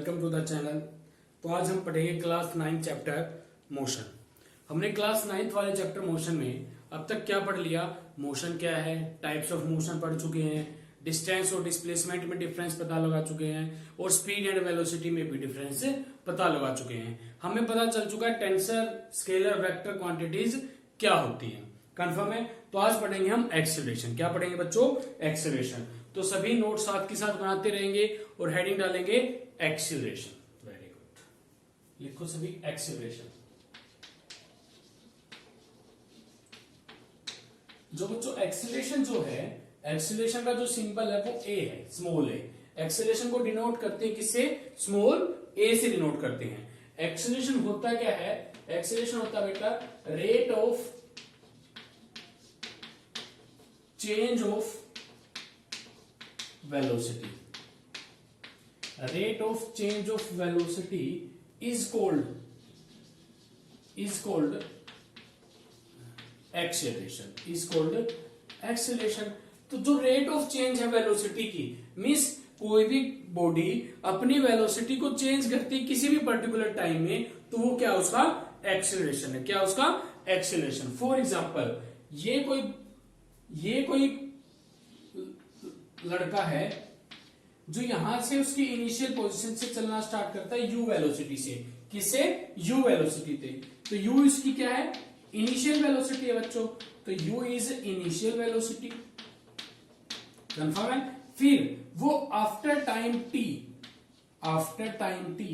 Welcome to the channel. तो आज हम पढ़ेंगे क्लास 9 चैप्टर मोशन। हमने क्लास 9 वाले चैप्टर मोशन में अब तक क्या पढ़ लिया? मोशन क्या है, टाइप्स ऑफ मोशन पढ़ चुके हैं, डिस्टेंस और डिस्प्लेसमेंट में डिफरेंस पता लगा चुके हैं और स्पीड एंड वेलोसिटी में भी डिफरेंस पता लगा चुके हैं। हमें पता चल चुका है टेंसर, स्केलर, वेक्टर क्वांटिटीज क्या होती हैं। कंफर्म है? तो आज पढ़ेंगे हम एक्सेलरेशन। क्या पढ़ेंगे बच्चों? एक्सेलरेशन। तो सभी नोट साथ के साथ बनाते रहेंगे और हेडिंग डालेंगे एक्सेलरेशन। वेरी गुड, लिखो सभी एक्सेलरेशन। जो बच्चों एक्सेलरेशन जो है, एक्सेलरेशन का जो सिंबल है वो ए है, स्मॉल ए। एक्सेलरेशन को डिनोट करते हैं किससे? स्मॉल ए से डिनोट करते हैं। एक्सेलरेशन होता क्या है? एक्सेलरेशन होता है बेटा rate of change of velocity. Rate of change of velocity is called acceleration. Is called acceleration. तो जो रेट ऑफ चेंज है वेलोसिटी की, मीन्स कोई भी बॉडी अपनी वेलोसिटी को चेंज करती है किसी भी पर्टिकुलर टाइम में, तो वो क्या उसका एक्सेलरेशन है। क्या उसका एक्सेलरेशन? फॉर एग्जाम्पल ये कोई लड़का है जो यहां से उसकी इनिशियल पोजीशन से चलना स्टार्ट करता है u वेलोसिटी से। किससे? u वेलोसिटी थे। तो u इसकी क्या है? इनिशियल वेलोसिटी है बच्चों। तो u is initial velocity. Confirm है? फिर वो आफ्टर टाइम t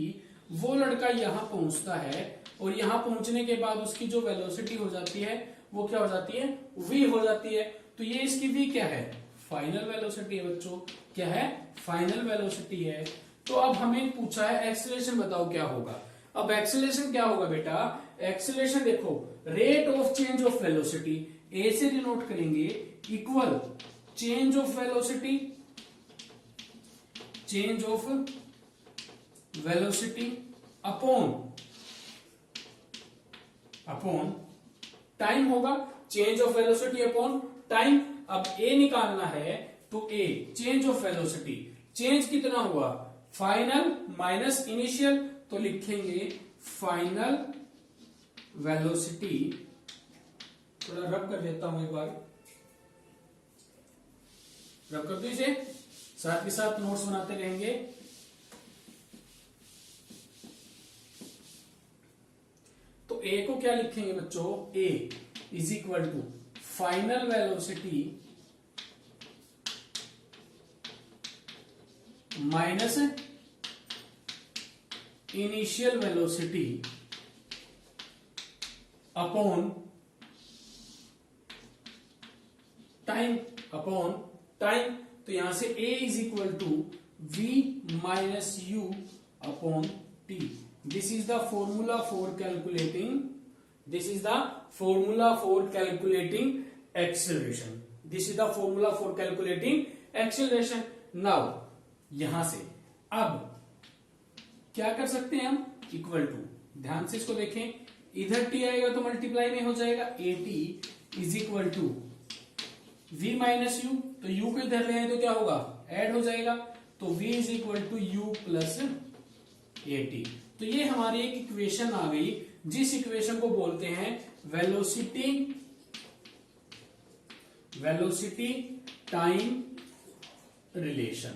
वो लड़का यहां पहुंचता है और यहां पहुंचने के बाद उसकी जो वेलोसिटी हो जाती है वो क्या हो जाती है? v हो जाती है। तो ये इसकी v क्या है? फाइनल वेलोसिटी है बच्चों। क्या है? फाइनल वेलोसिटी है। तो अब हमें पूछा है एक्सेलरेशन बताओ क्या होगा। अब एक्सेलरेशन क्या होगा बेटा? एक्सेलरेशन देखो, rate of change of velocity A से डिनोट करेंगे equal change of velocity upon time होगा। Change of velocity upon time. अब ए निकालना है तो A change of velocity, change कितना हुआ? Final minus initial. तो लिखेंगे फाइनल वेलोसिटी। थोड़ा रब कर देता हूं, एक बार रब कर दीजिए, साथ के साथ नोट्स बनाते रहेंगे। तो ए को क्या लिखेंगे बच्चों? A is equal to final velocity minus initial velocity upon time. तो यहां से a is equal to v minus u upon t। This is the formula for calculating acceleration. Now यहां से अब क्या कर सकते हैं हम? इक्वल टू, ध्यान से इसको देखें, इधर t आएगा तो मल्टीप्लाई में हो जाएगा। at is equal to v minus u। तो u को इधर ले आए तो क्या होगा? ऐड हो जाएगा। तो v is equal to u plus at। तो ये हमारी एक इक्वेशन आ गई, जिस इक्वेशन को बोलते हैं वेलोसिटी टाइम रिलेशन।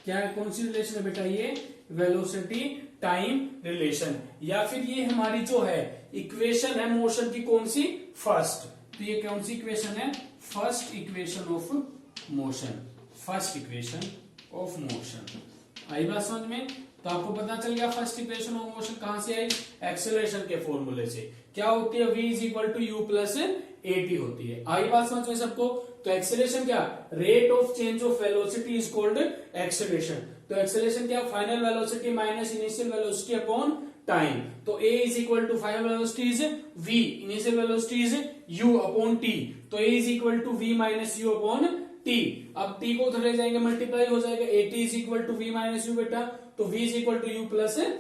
क्या है? कौन सी रिलेशन है बेटा? ये वेलोसिटी टाइम रिलेशन। या फिर ये हमारी जो है इक्वेशन है मोशन की, कौन सी? फर्स्ट। तो ये कौन सी इक्वेशन है? First equation of motion. आई बात समझ में? तो आपको पता चल गया फर्स्ट इक्वेशन ऑफ मोशन कहां से आई? एक्सेलरेशन के फॉर्मूले से। क्या होती है? v is equal to u plus at होती है। आई बात समझ में सबको? तो एक्सेलरेशन क्या? Rate of change of velocity is called acceleration. तो एक्सेलरेशन क्या? Final velocity minus initial velocity upon time. तो a is equal to final velocity is v, initial velocity is u upon t। तो a is equal to v minus u upon t। अब t को उधर ले जाएंगे, multiply हो जाएगा। at is equal to v minus u बेटा। तो v is equal to u plus at।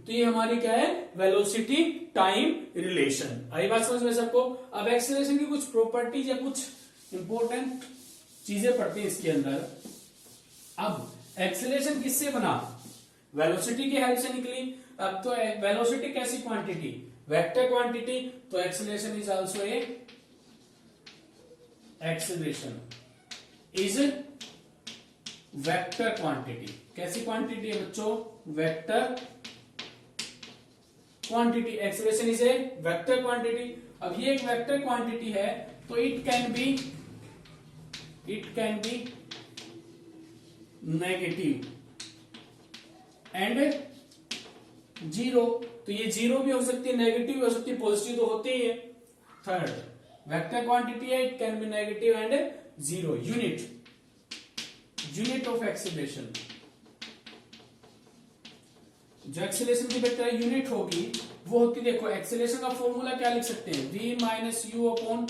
तो ये हमारी क्या है? Velocity time relation. आई बात समझ में सबको? अब एक्सेलरेशन की कुछ प्रॉपर्टीज या कुछ इंपॉर्टेंट चीजें पढ़ते हैं इसके अंदर। अब एक्सेलरेशन किससे बना? वेलोसिटी की हेल्प से निकली। अब तो वेलोसिटी कैसी क्वांटिटी, वेक्टर क्वांटिटी, तो acceleration is also a acceleration is vector quantity. कैसी क्वांटिटी है बच्चों, vector quantity. Acceleration is a vector quantity. अब ये एक वेक्टर क्वांटिटी है तो it can be negative and zero. तो ये जीरो भी हो सकती है, नेगेटिव भी हो सकती है, पॉजिटिव तो होते ही है। थर्ड, वेक्टर क्वांटिटी है, it can be negative and zero. Unit of acceleration, जो एक्सेलरेशन की बेटा यूनिट होगी वो होती, देखो एक्सेलरेशन का फॉर्मूला क्या लिख सकते हैं, v minus you upon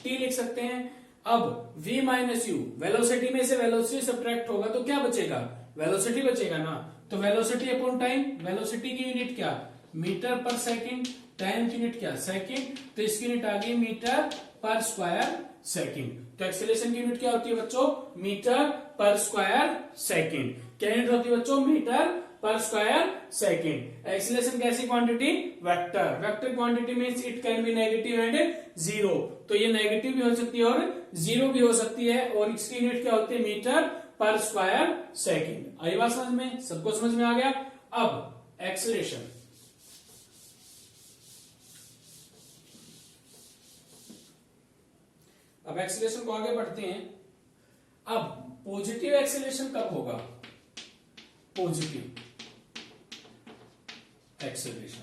T लिख सकते हैं। अब v माइनस यू, वेलोसिटी में से वेलोसिटी सब्ट्रैक्ट होगा तो क्या बचेगा, वेलोसिटी बचेगा ना। तो वेलोसिटी अपॉन टाइम, वेलोसिटी की यूनिट क्या, मीटर पर सेकंड, टाइम की यूनिट क्या, सेकंड, तो इसकी यूनिट आ गई मीटर पर स्क्वायर सेकंड। तो एक्सेलरेशन की यूनिट क्या होती है बच्चों, मीटर पर स्क्वायर सेकंड। क्या यूनिट होती है बच्चों, मीटर पर स्क्वायर सेकंड। एक्सेलरेशन कैसी quantity, vector. Vector quantity means it can be negative and zero. तो ये नेगेटिव भी हो सकती है और जीरो भी हो सकती है, और इसकी यूनिट क्या होती है, मीटर पर स्क्वायर सेकंड। आई बात समझ में, सबको समझ में आ गया। अब एक्सेलरेशन, अब एक्सेलरेशन को आगे बढ़ते हैं। अब पॉजिटिव एक्सेलरेशन कब होगा, पॉजिटिव एक्सेलरेशन,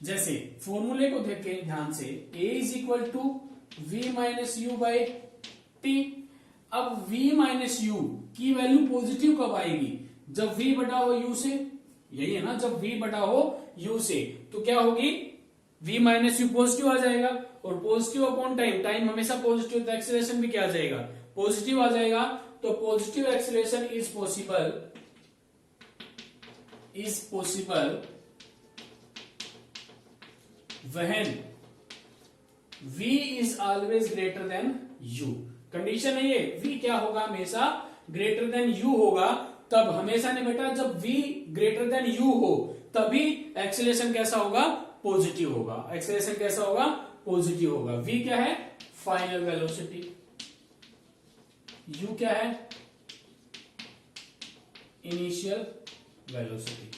जैसे फॉर्मूले को देखें ध्यान से, a is equal to v minus u by t. अब v माइनस यू की वैल्यू पॉजिटिव कब आएगी, जब v बड़ा हो u से, यही है ना, जब v बड़ा हो u से, तो क्या होगी, v माइनस यू पॉजिटिव आ जाएगा, और पॉजिटिव अपॉन टाइम, टाइम हमेशा पॉजिटिव, तो एक्सेलरेशन भी क्या आ जाएगा, पॉजिटिव आ जाएगा। तो positive acceleration is possible when v is always greater than u। Condition है ये, v क्या होगा, हमेशा ग्रेटर देन u होगा। तब हमेशा नहीं बेटा, जब v ग्रेटर देन u हो तभी एक्सेलरेशन कैसा होगा, पॉजिटिव होगा। एक्सेलरेशन कैसा होगा, पॉजिटिव होगा। v क्या है, फाइनल वेलोसिटी, u क्या है, इनिशियल वेलोसिटी।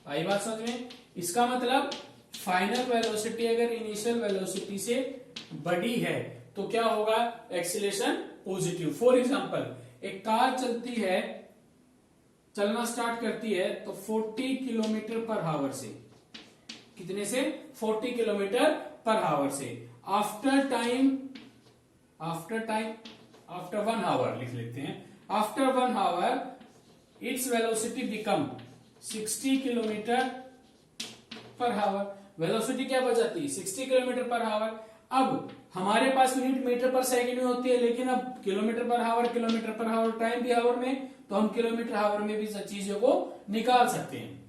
आई बात समझ में। इसका मतलब फाइनल वेलोसिटी अगर इनिशियल वेलोसिटी से बड़ी है तो क्या होगा, एक्सीलरेशन पॉजिटिव। फॉर एग्जांपल, एक कार चलती है, चलना स्टार्ट करती है तो 40 किलोमीटर पर आवर से, कितने से, 40 किलोमीटर पर आवर से। आफ्टर 1 आवर लिख लेते हैं, after 1 hour its velocity become 60 kilometre per hour. Velocity क्या बच जाती है, 60 किलोमीटर पर आवर। अब हमारे पास यूनिट मीटर पर सेकंड में होती है, लेकिन अब किलोमीटर पर आवर, टाइम भी आवर में, तो हम किलोमीटर आवर में भी चीजों को निकाल सकते हैं।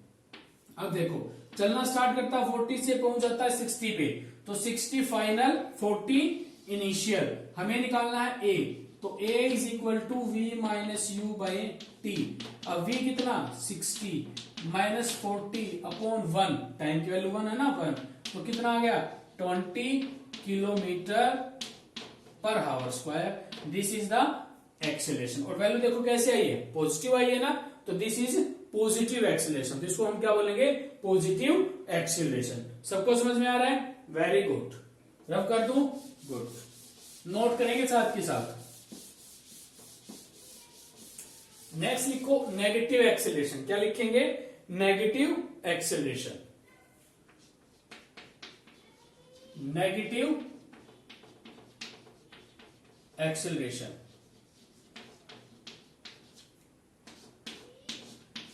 अब देखो, चलना स्टार्ट करता है 40 से, पहुंच जाता है 60 पे, तो 60 फाइनल, 40 इनिशियल। हमें निकालना है a, तो a is equal to v minus u by t. अब v कितना, 60 माइनस 40 अपॉन 1, टाइम की वैल्यू 1 है ना, 1, तो कितना आ गया, 20 kilometre per our square. This is the acceleration. और वैल्यू देखो कैसे आई है, पॉजिटिव आई है ना, तो दिस इज पॉजिटिव एक्सेलरेशन। तो इसको हम क्या बोलेंगे, पॉजिटिव एक्सेलरेशन। सबको समझ में आ रहा है, वेरी गुड। रब कर दूं, गुड, नोट करेंगे साथ के साथ। नेक्स्ट लिखो नेगेटिव एक्सेलरेशन। क्या लिखेंगे, negative acceleration, negative acceleration,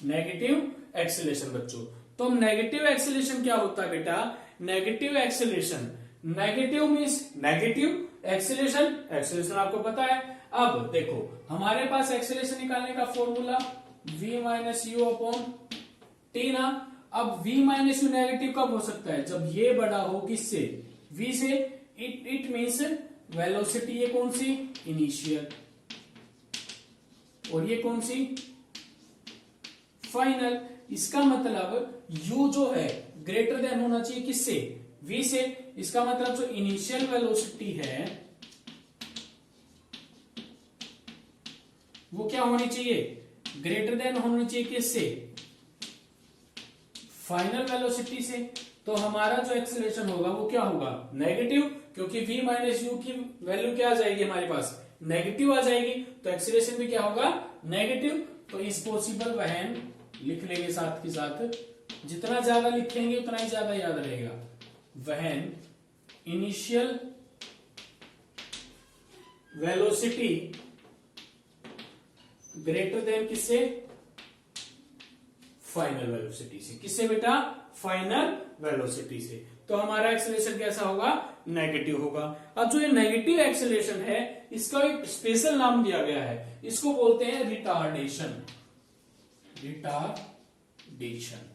negative acceleration. बच्चों, तो नेगेटिव एक्सेलरेशन क्या होता है बेटा, negative acceleration, negative means negative, acceleration, acceleration आपको पता है। अब देखो, हमारे पास एक्सेलरेशन निकालने का formula v minus you upon T ना। अब v माइनस यू नेगेटिव कब हो सकता है, जब ये बड़ा हो किससे, v से। इट मीन्स वेलोसिटी, ये कौन सी, इनिशियल, और ये कौन सी, फाइनल। इसका मतलब u जो है ग्रेटर देन होना चाहिए किससे, v से। इसका मतलब जो इनिशियल वेलोसिटी है वो क्या होनी चाहिए, ग्रेटर देन होनी चाहिए किससे, फाइनल वेलोसिटी से। तो हमारा जो एक्सेलरेशन होगा वो क्या होगा, नेगेटिव, क्योंकि v माइनस यू की वैल्यू क्या आ जाएगी हमारे पास, नेगेटिव आ जाएगी। तो एक्सेलरेशन भी क्या होगा, नेगेटिव। तो इस पॉसिबल वहन लिख लेंगे साथ के साथ, जितना ज्यादा लिखेंगे उतना ही ज्यादा याद रहेगा। वहन इनिशियल वेलोसिटी ग्रेटर देन किससे, फाइनल वेलोसिटी से। किससे बेटा, फाइनल वेलोसिटी से। तो हमारा एक्सेलरेशन कैसा होगा, नेगेटिव होगा। अब जो ये नेगेटिव एक्सेलरेशन है इसका एक स्पेशल नाम दिया गया है, इसको बोलते हैं रिटार्डेशन। रिटार्डेशन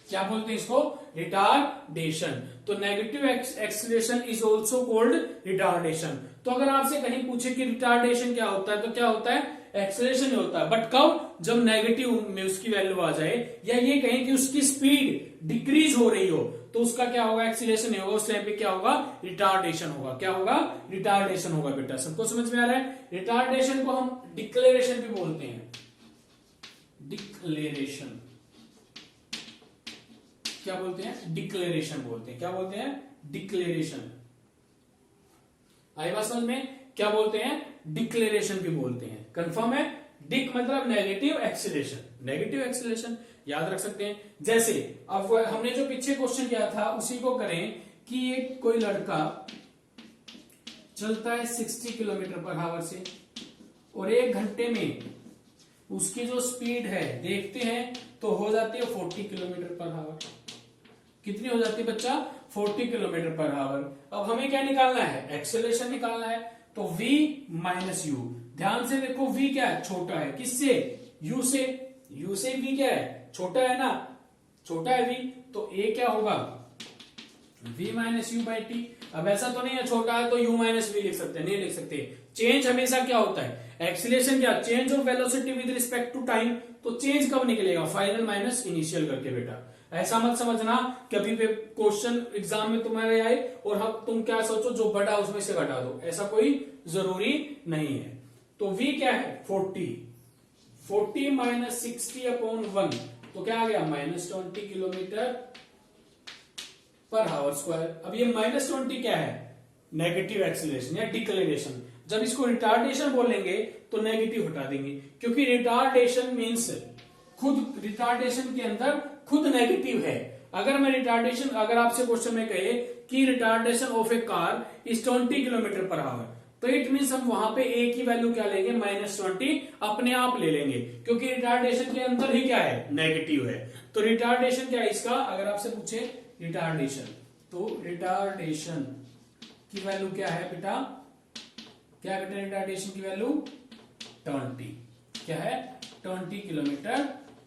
क्या बोलते हैं इसको, रिटार्डेशन। तो negative acceleration is also cold retardation. तो अगर आपसे कहीं पूछे कि रिटार्डेशन क्या होता है, तो क्या होता है, एक्सेलरेशन ही होता है। बट कब, जब नेगेटिव में उसकी वैल्यू आ जाए, या ये कहें कि उसकी स्पीड डिक्रीज हो रही हो, तो उसका क्या होगा, एक्सीलरेशन नहीं होगा, उस टाइम पे क्या होगा, रिटार्डेशन होगा। क्या होगा, रिटार्डेशन होगा। बेटा सबको समझ में आ रहा है। रिटार्डेशन को हम डिक्लेरेशन भी बोलते हैं। डिक्लेरेशन क्या बोलते हैं, डिक्लेरेशन बोलते हैं। क्या बोलते हैं, डिक्लेरेशन। आई बात समझ में, क्या बोलते हैं, डिक्लेरेशन भी बोलते हैं। कंफर्म है, डिक मतलब नेगेटिव एक्सीलरेशन, नेगेटिव एक्सीलरेशन याद रख सकते हैं। जैसे अब हमने जो पीछे क्वेश्चन किया था उसी को करें कि एक कोई लड़का चलता है 60 किलोमीटर पर आवर से, और 1 घंटे में उसकी जो स्पीड है देखते हैं तो हो जाती है 40 किलोमीटर पर आवर। कितनी हो जाती है बच्चा, 40 किलोमीटर पर आवर। अब हमें क्या निकालना है, एक्सेलरेशन निकालना है। तो v माइनस यू, ध्यान से देखो v क्या है, छोटा है, किससे, u से। u से v क्या है, छोटा है ना, छोटा है v। तो a क्या होगा, v minus u by t. अब ऐसा तो नहीं है छोटा है तो u माइनस वी लिख सकते हैं, नहीं लिख सकते। चेंज हमेशा क्या होता है, एक्सीलरेशन क्या, change of velocity with respect to time. तो चेंज कब निकलेगा, फाइनल माइनस इनिशियल करके। बेटा ऐसा मत समझना कभी भी क्वेश्चन एग्जाम में तुम्हारे आए और हम तुम क्या सोचो जो बड़ा उसमें से घटा दो, ऐसा कोई जरूरी नहीं है। तो v क्या है, 40 माइनस 60 अपॉन 1, तो क्या आ गया, -20 किलोमीटर पर आवर स्क्वायर। अब ये -20 क्या है, नेगेटिव एक्सीलरेशन या डिक्लेरेशन। जब इसको रिटार्डेशन बोलेंगे तो नेगेटिव हटा देंगे, क्योंकि रिटार्डेशन मीन्स खुद, रिटार्डेशन के अंदर खुद नेगेटिव है। अगर आपसे क्वेश्चन में कहे कि retardation of A car is 20 kilometre per our, तो इट मीन्स हम वहां पे ए की वैल्यू क्या लेंगे, -20 अपने आप ले लेंगे, क्योंकि रिटार्डेशन के अंदर ही क्या है, नेगेटिव है। तो रिटार्डेशन क्या है इसका, अगर आपसे पूछे रिटार्डेशन, तो रिटार्डेशन की वैल्यू क्या है बेटा, क्या है बेटा रिटार्डेशन की वैल्यू 20, क्या है 20 किलोमीटर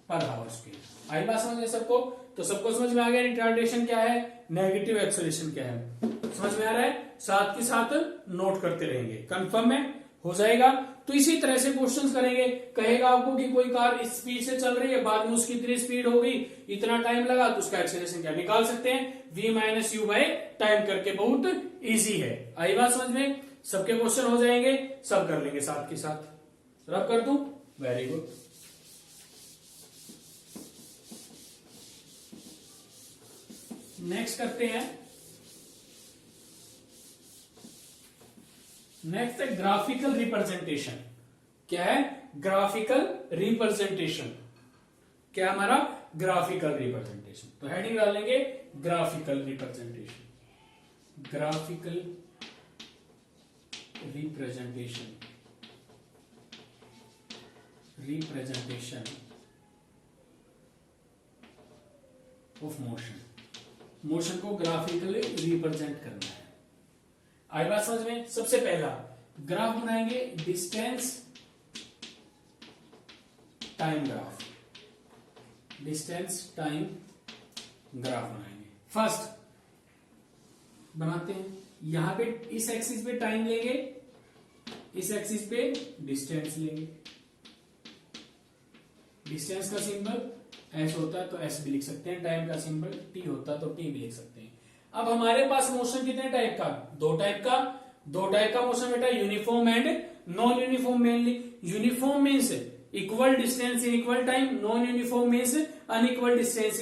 पर आवर स्क्वायर। आई बात समझ में सबको, तो सबको समझ में आ गया रिटार्डेशन क्या है, नेगेटिव एक्सेलरेशन क्या है, समझ में आ रहा है। साथ के साथ नोट करते रहेंगे, कंफर्म है, हो जाएगा। तो इसी तरह से क्वेश्चंस करेंगे, कहेगा आपको कि कोई कार इस स्पीड से चल रही है, बाद में उसकी इतनी स्पीड हो गई, इतना टाइम लगा, तो उसका एक्सेलरेशन क्या निकाल सकते हैं, v minus you by time करके। बहुत इजी है, आई बात समझ में, सबके क्वेश्चन हो जाएंगे, सब कर लेंगे साथ के साथ। रब कर दूं, वेरी गुड। नेक्स्ट करते हैं, नेक्स्ट है ग्राफिकल रिप्रेजेंटेशन। क्या है, ग्राफिकल रिप्रेजेंटेशन। क्या हमारा, ग्राफिकल रिप्रेजेंटेशन। तो हेडिंग डालेंगे graphical representation, graphical representation, representation of motion. Motion को ग्राफिकली रिप्रेजेंट करना है। आई बात समझ में। सबसे पहला ग्राफ बनाएंगे, distance time graph, distance time graph बनाएंगे। फर्स्ट बनाते हैं, यहां पे इस एक्सिस पे टाइम लेंगे, इस एक्सिस पे डिस्टेंस लेंगे। डिस्टेंस का सिंबल एस होता है तो एस भी लिख सकते हैं, टाइम का सिंबल टी होता है तो टी भी लिख सकते हैं। अब हमारे पास मोशन कितने टाइप का, दो टाइप का मोशन बेटा, uniform and non uniform. Mainly uniform means equal distance in equal time, non uniform means unequal distance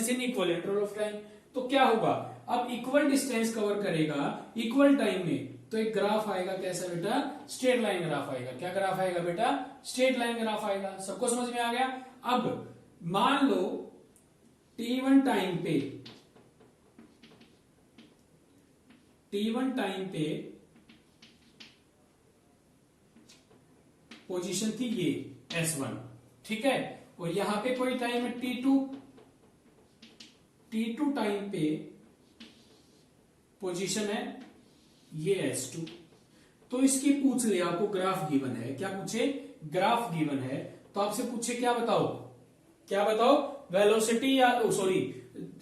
in equal interval of time. तो क्या होगा, अब इक्वल डिस्टेंस कवर करेगा इक्वल टाइम में, तो एक ग्राफ आएगा कैसा बेटा, स्ट्रेट लाइन ग्राफ आएगा। क्या ग्राफ आएगा बेटा, स्ट्रेट लाइन ग्राफ आएगा। सबको समझ में आ गया। अब मान लो t1 टाइम पे पोजीशन थी ये S1, ठीक है, और यहां पे कोई टाइम है t2 टाइम पे पोजीशन है ये S2। तो इसकी पूछ ले, आपको ग्राफ गिवन है, क्या पूछे, ग्राफ गिवन है, तो आपसे पूछे क्या बताओ वेलोसिटी या सॉरी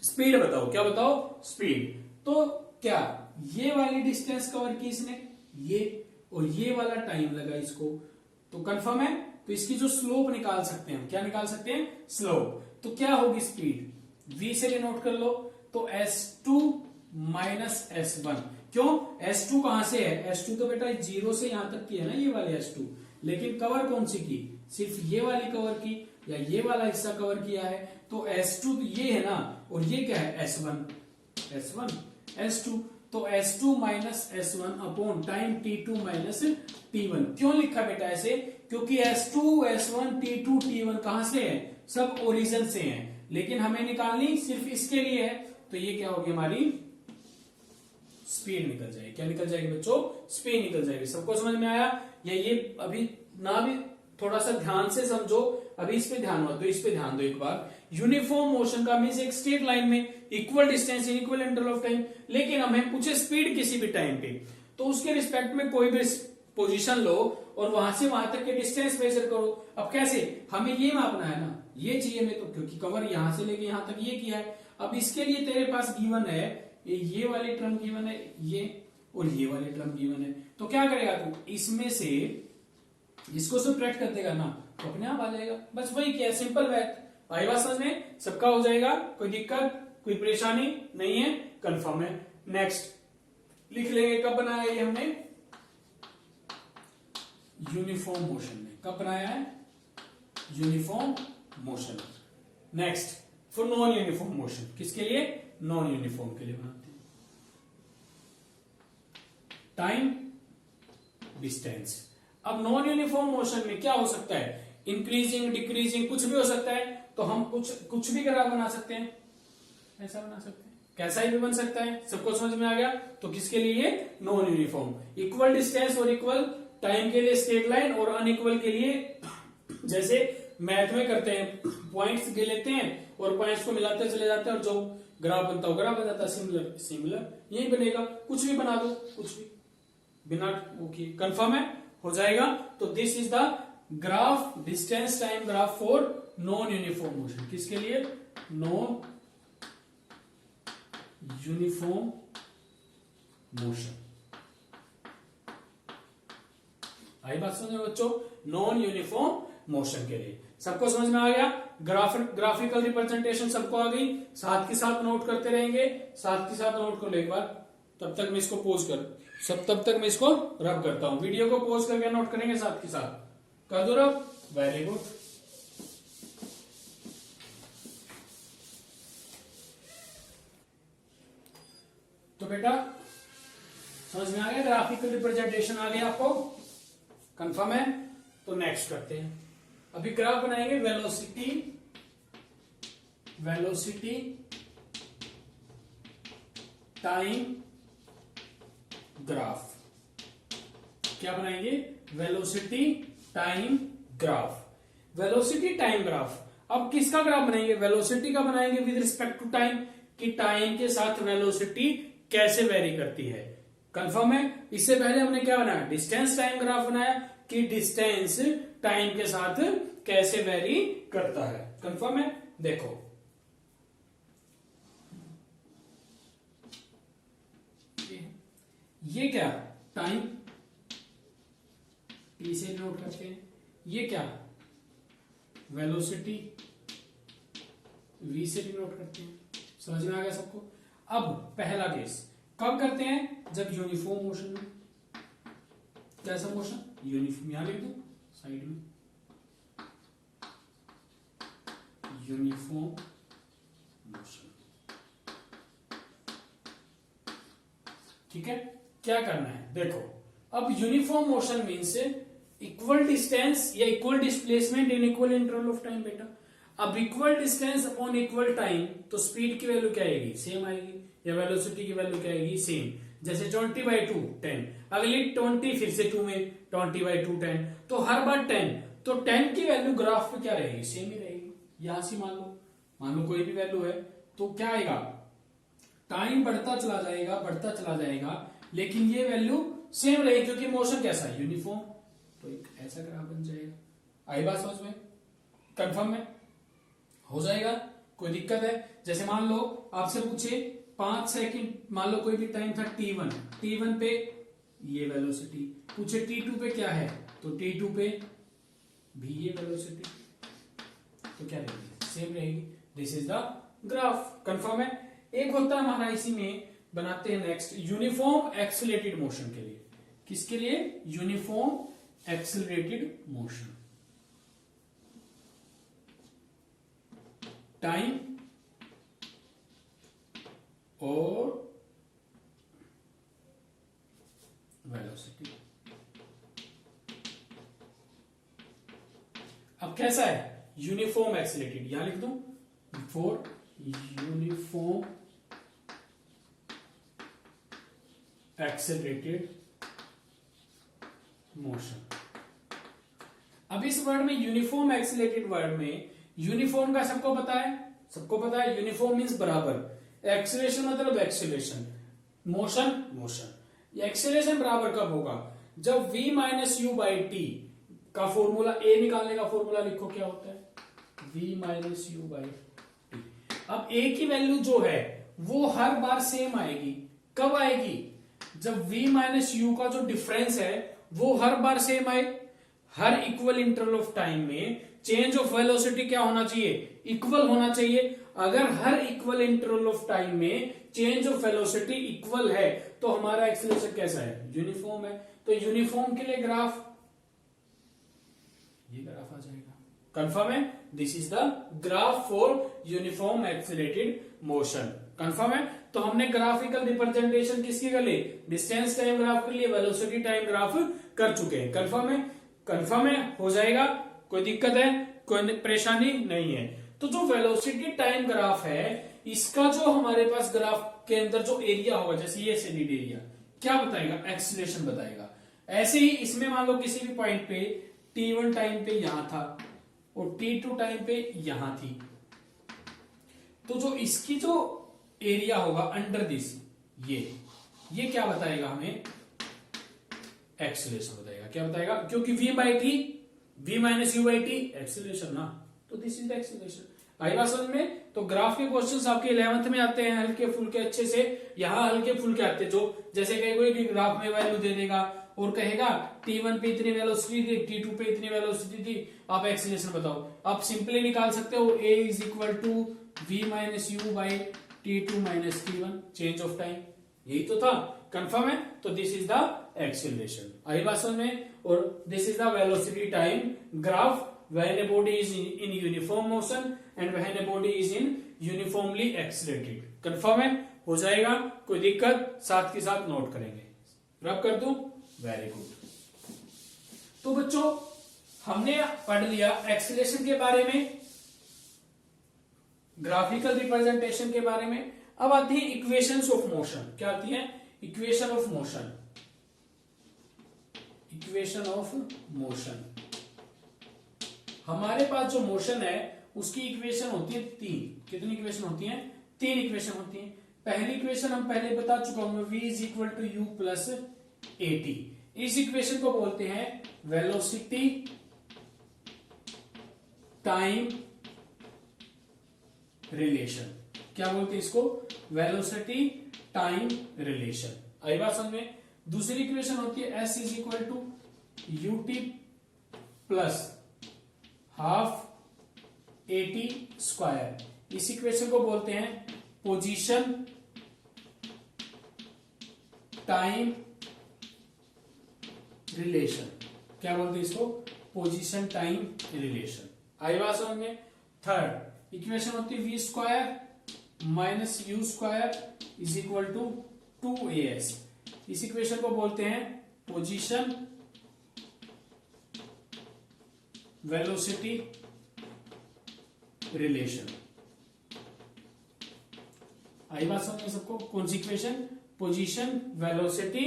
स्पीड बताओ, क्या बताओ, स्पीड। तो क्या ये वाली डिस्टेंस कवर की इसने, ये, और ये वाला टाइम लगा इसको, तो कंफर्म है। तो इसकी जो स्लोप निकाल सकते हैं हम, क्या निकाल सकते हैं, स्लोप। तो क्या होगी स्पीड, v से डिनोट कर लो, तो S2 माइनस S1। क्यों, S2 कहां से है, S2 तो बेटा 0 से यहां तक की है ना ये वाली S2, लेकिन कवर कौन सी की, सिर्फ ये वाली कवर की या ये वाला हिस्सा कवर किया है, तो S2 ये है ना, और ये क्या है S1 तो S2 minus S1 upon time T2 minus T1। क्यों लिखा बेटा ऐसे, क्योंकि S2 S1 T2 T1 कहां से है, सब ओरिजिन से हैं, लेकिन हमें निकालनी सिर्फ इसके लिए है। तो ये क्या होगी, हमारी स्पीड निकल जाएगी। क्या निकल जाएगी बच्चों, स्पीड निकल जाएगी। सबको समझ में आया, या ये अभी ना भी थोड़ा सा ध्यान से समझो, अभी इस पे ध्यान मत दो, इस पे ध्यान दो एक बार। यूनिफॉर्म मोशन का मीन्स एक स्ट्रेट लाइन में equal distance in equal interval of time, लेकिन हमें पूछे स्पीड किसी भी टाइम पे, तो उसके रिस्पेक्ट में कोई भी पोजीशन लो और वहां से वहां तक के डिस्टेंस मेजर करो। अब कैसे, हमें ये मापना है ना, ये चाहिए हमें, तो क्योंकि कवर यहां से लेके यहां तक ये किया है। अब इसके लिए तेरे पास गिवन है ये वाली टर्म गिवन है, ये और ये वाली टर्म गिवन है, तो क्या करेगा तू, इसमें से इसको सब्ट्रैक्ट कर देगा ना, तो अपने आप आ जाएगा। बस वही क्या, सिंपल बात। आई बात समझ में, सबका हो जाएगा, कोई दिक्कत कोई परेशानी नहीं है, कंफर्म है। नेक्स्ट लिख लेंगे, कब बनाया ये हमने, यूनिफॉर्म मोशन में। कब बनाया है, uniform motion. Next for non uniform motion, किसके लिए, नॉन यूनिफॉर्म के लिए बनाते हैं। Time distance. अब नॉन यूनिफॉर्म मोशन में क्या हो सकता है, इंक्रीजिंग डिक्रीजिंग कुछ भी हो सकता है, तो हम कुछ भी ग्राफ बना सकते हैं, ऐसा बना सकते हैं, कैसा ही भी बन सकता है। सबको समझ में आ गया। तो किसके लिए, नॉन यूनिफॉर्म। इक्वल डिस्टेंस और इक्वल टाइम के लिए स्ट्रेट लाइन, और अनइक्वल के लिए जैसे मैथ में करते हैं, पॉइंट्स ले लेते हैं और पॉइंट्स को मिलाते चले जाते हैं, और जो ग्राफ बनता है ग्राफ बन जाता है, सिमिलर यही बनेगा। कुछ भी बना दो, कुछ भी बिना वो किए, कंफर्म है, हो जाएगा। तो this is the graph, distance time graph for non uniform motion. किसके लिए, नॉन यूनिफॉर्म मोशन। आई बात समझ में बच्चों, नॉन यूनिफॉर्म मोशन के लिए। सबको समझ में आ गया, ग्राफिकल रिप्रेजेंटेशन सबको आ गई, साथ के साथ नोट करते रहेंगे, साथ के साथ नोट कर लो एक बार। तब तक मैं इसको पोज तब तक मैं इसको रब करता हूं, वीडियो को पोज करके नोट करेंगे साथ के साथ, कर दो रब, वेरी गुड। तो बेटा समझ में आ गया, ग्राफिकल रिप्रेजेंटेशन आ गया आपको, कंफर्म है। तो नेक्स्ट करते हैं, अभी ग्राफ बनाएंगे वेलोसिटी टाइम ग्राफ। क्या बनाएंगे, velocity time graph. Velocity time graph, अब किसका ग्राफ बनाएंगे, वेलोसिटी का बनाएंगे विद रिस्पेक्ट टू टाइम, कि टाइम के साथ वेलोसिटी कैसे वेरी करती है। कंफर्म है। इससे पहले हमने क्या बनाया, डिस्टेंस टाइम ग्राफ बनाया, कि डिस्टेंस टाइम के साथ कैसे वेरी करता है। कंफर्म है। देखो ये क्या, टाइम टी से नोट करते हैं, ये क्या वेलोसिटी v से डिनोट करते हैं। समझ में आ गया सबको? अब पहला केस कब करते हैं? जब यूनिफॉर्म मोशन में। कैसा मोशन? यूनिफॉर्म, यहां लिख दो साइड में, यूनिफॉर्म मोशन। ठीक है, क्या करना है देखो। अब uniform motion means equal distance या equal displacement in equal interval of time. बेटा अब equal distance upon equal time, तो स्पीड की वैल्यू क्या आएगी? सेम आएगी। या वेलोसिटी की वैल्यू क्या आएगी? सेम। जैसे 20/2 10, अगली 20 फिर से 2 में 20/2 10, तो हर बार 10, तो 10 की वैल्यू ग्राफ पे क्या रहेगी? सेम ही रहेगी। यहां से मान लो कोई भी वैल्यू है तो क्या आएगा? टाइम बढ़ता चला जाएगा, लेकिन ये वैल्यू सेम रहेगी क्योंकि मोशन कैसा है? यूनिफॉर्म। तो एक ऐसा ग्राफ बन जाएगा। आई बात समझ में? कंफर्म है? हो जाएगा? कोई दिक्कत है? जैसे मान लो आपसे पूछे 5 सेकंड, मान लो कोई भी टाइम था t1 पे ये वेलोसिटी, पूछे t2 पे क्या है, तो t2 पे भी ये वेलोसिटी, तो क्या रहेगी? सेम रहेगी। This is the graph. Confirm है? एक होता है हमारा, इसी में बनाते हैं नेक्स्ट, यूनिफॉर्म एक्सिलरेटेड मोशन के लिए। किसके लिए? Uniform accelerated motion. टाइम और वेलोसिटी। अब कैसा है? यूनिफॉर्म एक्सिलरेटेड, यहां लिख दूं फॉर यूनिफॉर्म एक्सिलरेटेड मोशन। अब इस वर्ड में, यूनिफॉर्म एक्सिलरेटेड वर्ड में, यूनिफॉर्म का सबको पता है यूनिफॉर्म मींस बराबर, एक्सीलरेशन मतलब एक्सीलरेशन, मोशन। एक्सीलरेशन बराबर कब होगा? जब v minus u by T का फॉर्मूला, a निकालने का फॉर्मूला लिखो, क्या होता है? v minus u by t. अब a की वैल्यू जो है वो हर बार सेम आएगी। कब आएगी? जब v माइनस यू का जो डिफरेंस है वो हर बार सेम आए। हर इक्वल इंटरवल ऑफ टाइम में चेंज ऑफ वेलोसिटी क्या होना चाहिए? इक्वल होना चाहिए। अगर हर इक्वल इंटरवल ऑफ टाइम में चेंज ऑफ वेलोसिटी इक्वल है तो हमारा एक्सीलरेशन कैसा है? यूनिफॉर्म है। तो यूनिफॉर्म के लिए ग्राफ, ये ग्राफ आ जाएगा। कंफर्म है? This is the graph for uniform accelerated motion. Confirm है? तो हमने ग्राफिकल रिप्रेजेंटेशन किसकी कर ली? डिस्टेंस टाइम ग्राफ के लिए, वेलोसिटी टाइम ग्राफ कर चुके हैं। कंफर्म है? कंफर्म है? हो जाएगा? कोई दिक्कत है? कोई परेशानी नहीं है? तो जो वेलोसिटी टाइम ग्राफ है, इसका जो हमारे पास ग्राफ के अंदर जो एरिया होगा, जैसे ये सॉलिड एरिया, क्या बताएगा? एक्सीलरेशन बताएगा। ऐसे ही इसमें मान लो किसी भी पॉइंट पे t1 टाइम पे यहां था और t2 टाइम पे यहां थी, तो जो इसकी जो एरिया होगा अंडर दिस, ये क्या बताएगा हमें? एक्सीलरेशन बताएगा। क्या बताएगा? क्योंकि v by T, v minus u by T acceleration ना, तो दिस इज द एक्सीलरेशन। आई बात समझ में? तो ग्राफ के क्वेश्चंस आपके 11th में आते हैं हल्के फुल्के अच्छे से। यहाँ हल्के फुल्के आते हैं, जो जैसे कोई ग्राफ में वैल्यू दे देगा और कहेगा t1 पे इतनी वेलोसिटी थी, t2 पे इतनी वेलोसिटी थी, आप एक्सीलरेशन बताओ। आप सिंपली निकाल सकते हो a is equal to v minus u by t2 minus t1, change of time. यही तो था। कंफर्म है? तो दिस इज द एक्सीलरेशन। आई बात समझ में? और this is the velocity time graph when a body is in uniform motion and when a body is in uniformly accelerated. Confirm है? हो जाएगा? कोई दिक्कत? साथ के साथ नोट करेंगे। रब कर दूं? Very good. तो बच्चों हमने पढ़ लिया एक्सीलरेशन के बारे में, ग्राफिकल रिप्रेजेंटेशन के बारे में। अब आती है इक्वेशंस ऑफ मोशन। क्या आती है? Equation of motion. Equation of motion, हमारे पास जो मोशन है उसकी इक्वेशन होती है 3। कितनी इक्वेशन होती है? 3 इक्वेशन होती है। पहली इक्वेशन हम पहले बता चुका हूं, v is equal to u plus a t. इस इक्वेशन को बोलते हैं वेलोसिटी टाइम रिलेशन। क्या बोलते हैं इसको? Velocity time relation. आई बात समझ में? दूसरी इक्वेशन होती है s is equal to u t plus half 80 square. इस इक्वेशन को बोलते हैं पोजीशन टाइम रिलेशन। क्या बोलते हैं इसको? Position time relation. आई बात समझ में? थर्ड इक्वेशन होती है v square minus u square is equal to 2as। इस इक्वेशन को बोलते हैं पोजीशन वेलोसिटी रिलेशन। आई बात समझ में सबको? कौन सी इक्वेशन? Position velocity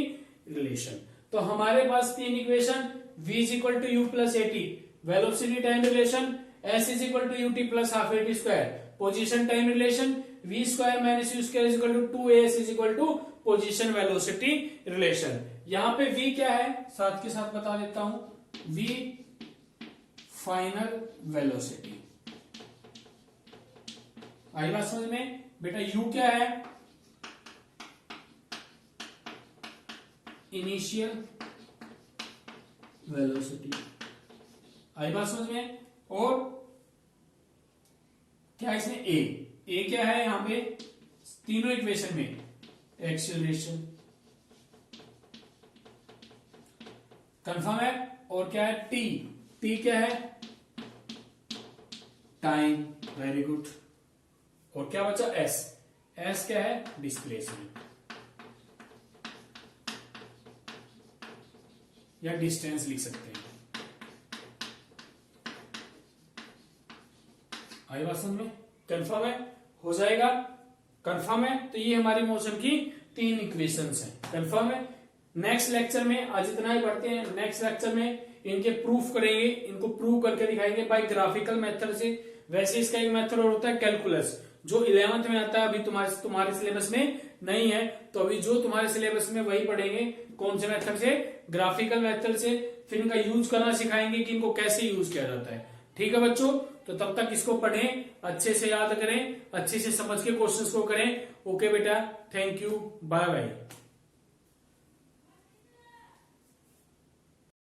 relation. तो हमारे पास तीन equation, v is equal to u plus a t velocity time relation, s is equal to u t plus half a t square position time relation, v square minus u square is equal to 2as is equal to position velocity relation. यहां पे v क्या है साथ के साथ बता देता हूं। v final velocity. आई बात समझ में? बेटा u क्या है? Initial velocity. आई बात समझ में? और क्या इसमें a क्या है यहां पे तीनों इक्वेशन में? एक्सेलरेशन। कंफर्म है? और क्या है? t क्या है? टाइम। Very good. और क्या बचा? s क्या है? डिस्प्लेसमेंट या डिस्टेंस लिख सकते हैं। आई बात समझ में? कंफर्म है? हो जाएगा? कंफर्म है? तो ये हमारी मोशन की तीन इक्वेशंस हैं। कंफर्म है? नेक्स्ट लेक्चर में आज इतना ही पढ़ते हैं। नेक्स्ट लेक्चर में इनके प्रूफ करेंगे, इनको प्रूव करके दिखाएंगे बाय ग्राफिकल मेथड से। वैसे इसका एक मेथड और होता है कैलकुलस, जो 11th में आता है। अभी तुम्हारे सिलेबस में नहीं है, तो अभी जो तुम्हारे सिलेबस में वही पढ़ेंगे। कौन से मेथड से? ग्राफिकल मेथड से। फिर इनका यूज करना सिखाएंगे कि इनको कैसे यूज किया जाता है। ठीक है बच्चों? तो तब तक इसको पढ़ें, अच्छे से याद करें, अच्छे से समझ के क्वेश्चंस को करें। ओके बेटा, थैंक यू, बाय बाय।